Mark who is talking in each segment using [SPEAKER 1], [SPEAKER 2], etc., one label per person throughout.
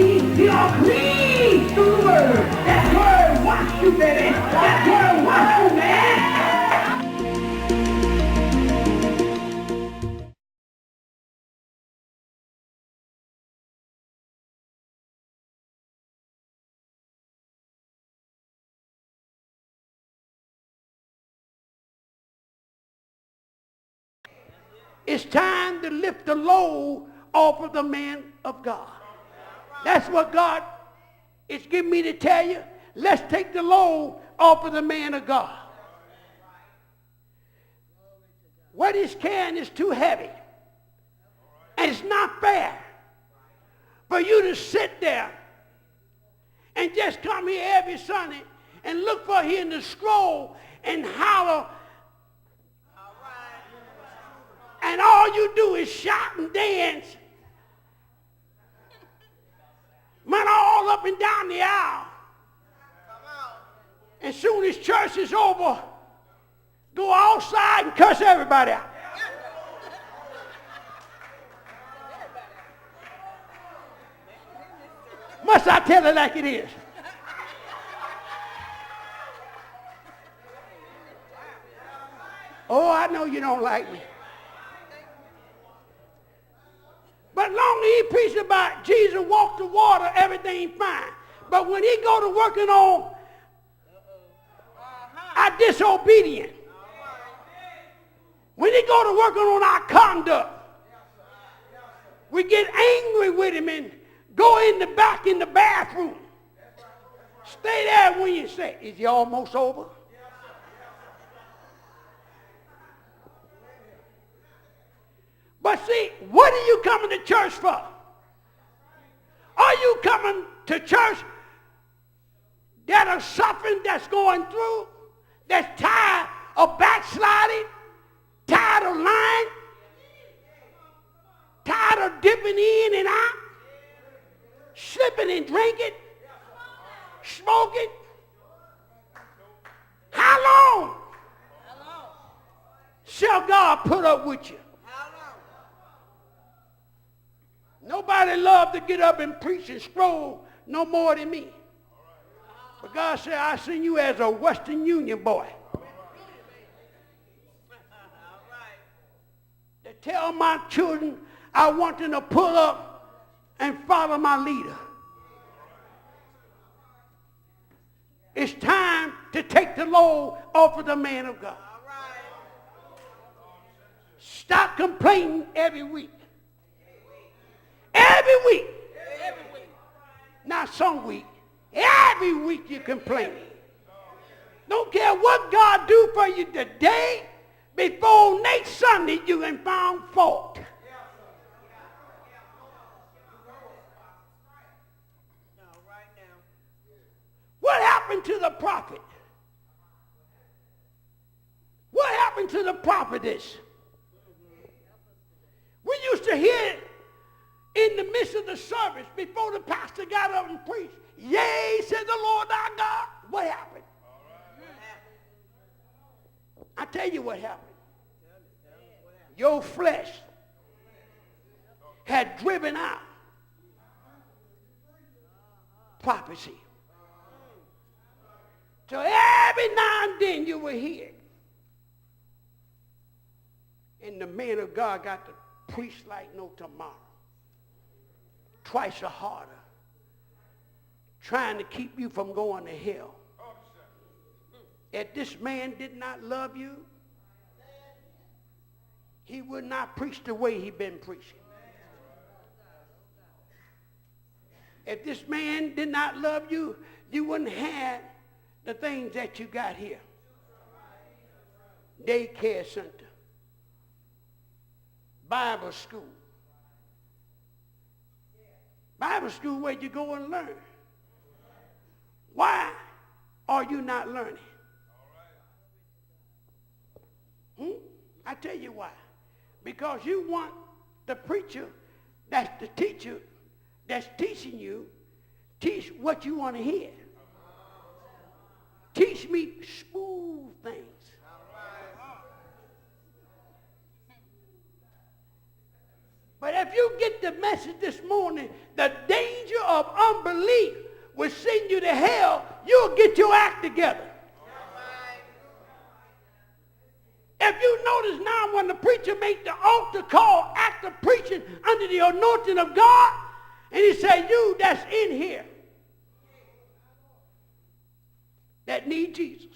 [SPEAKER 1] We are clean through the word. That word wash you, baby. That word wash you, man. It's time to lift the load off of the man of God. That's what God is giving me to tell you. Let's take the load off of the man of God. What he's carrying is too heavy. And it's not fair for you to sit there and just come here every Sunday and look for here in the scroll and holler. And all you do is shout and dance. Run all up and down the aisle. And soon as church is over, go outside and cuss everybody out. Must I tell it like it is? Oh, I know you don't like me. But long as he preached about Jesus walked the water, everything fine. But when he go to working on our disobedience, when he go to working on our conduct, we get angry with him and go in the back in the bathroom. Stay there when you say, is he almost over? But see, what are you coming to church for? Are you coming to church that are suffering, that's going through, that's tired of backsliding, tired of lying, tired of dipping in and out, slipping and drinking, smoking? How long shall God put up with you? Nobody loved to get up and preach and scroll no more than me. But God said, I seen you as a Western Union boy. To tell my children I want them to pull up and follow my leader. It's time to take the load off of the man of God. Stop complaining every week. Every week. Not some week. Every week you complain. Don't care what God do for you today. Before next Sunday you can find fault. What happened to the prophet? What happened to the prophetess? We used to hear it in the midst of the service, before the pastor got up and preached, yea, said the Lord our God. What happened? I tell you what happened. Your flesh had driven out prophecy. So every now and then you will hear it. And the man of God got to preach like no tomorrow. Twice harder, trying to keep you from going to hell. If this man did not love you, he would not preach the way he's been preaching. If this man did not love you, you wouldn't have the things that you got here. Daycare center, Bible school. Bible school where you go and learn. Why are you not learning? I tell you why. Because you want the preacher, that's the teacher, that's teaching you, teach what you want to hear. Teach me smooth things. But if you get the message this morning, the danger of unbelief will send you to hell, you'll get your act together. If you notice now when the preacher makes the altar call after preaching under the anointing of God, and he said, you that's in here that need Jesus.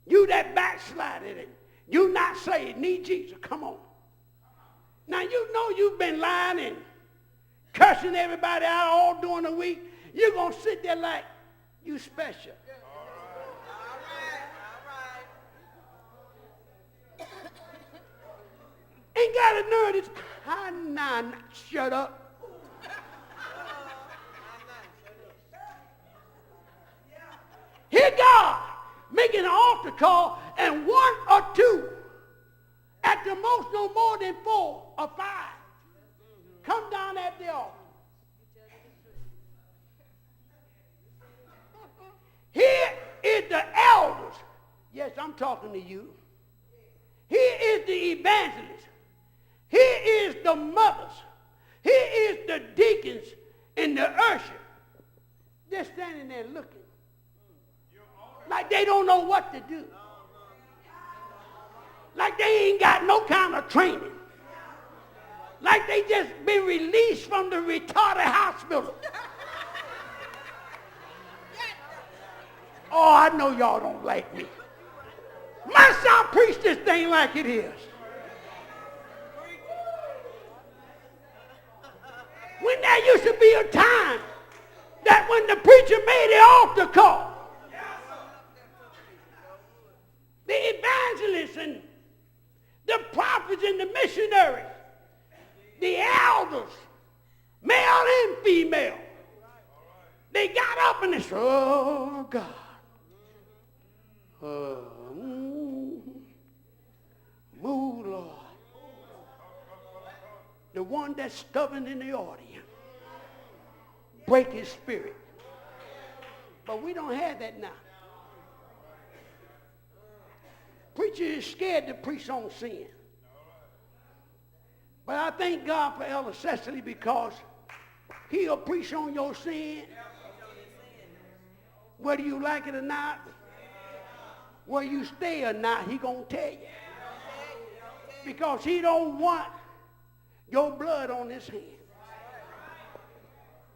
[SPEAKER 1] You that backslided and you not saved, need Jesus. Come on. Now you know you've been lying and cursing everybody out all during the week. You're going to sit there like you special. Ain't got a nerve. Shut up. Here God making an altar call, and one or two, at the most no more than 4 or 5, come down at the altar. Here is the elders. Yes, I'm talking to you. Here is the evangelist. Here is the mothers. Here is the deacons and the usher. They're standing there looking like they don't know what to do. Like they ain't got no kind of training. Like they just been released from the retarded hospital. Oh, I know y'all don't like me. Must I preach this thing like it is? When there used to be a time that when the preacher made the altar call, the evangelists and the prophets and the missionaries, the elders, male and female, they got up and they said, oh God, move, Lord. The one that's stubborn in the audience, break his spirit. But we don't have that now. Preacher is scared to preach on sin. But I thank God for Elder Sesley because he'll preach on your sin. Whether you like it or not, whether you stay or not, he gonna tell you. Because he don't want your blood on his hand.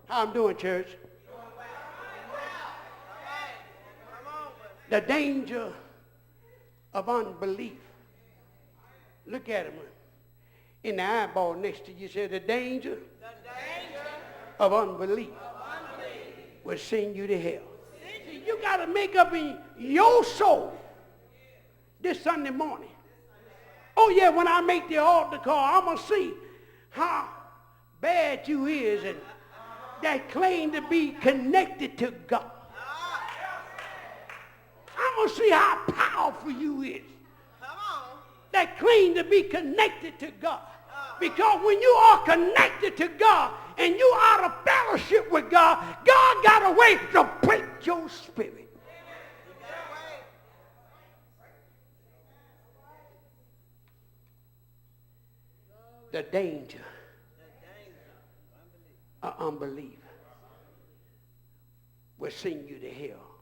[SPEAKER 1] How I'm doing, church? The danger of unbelief. Look at him in the eyeball next to you. Say the danger of unbelief will send you to hell. See, you got to make up in your soul this Sunday morning. Oh yeah, when I make the altar call, I'm going to see how bad you is and that claim to be connected to God. I'm going to see how powerful you is. That claim to be connected to God. Because when you are connected to God and you are out of fellowship with God, God got a way to break your spirit. The danger of unbelief will send you to hell.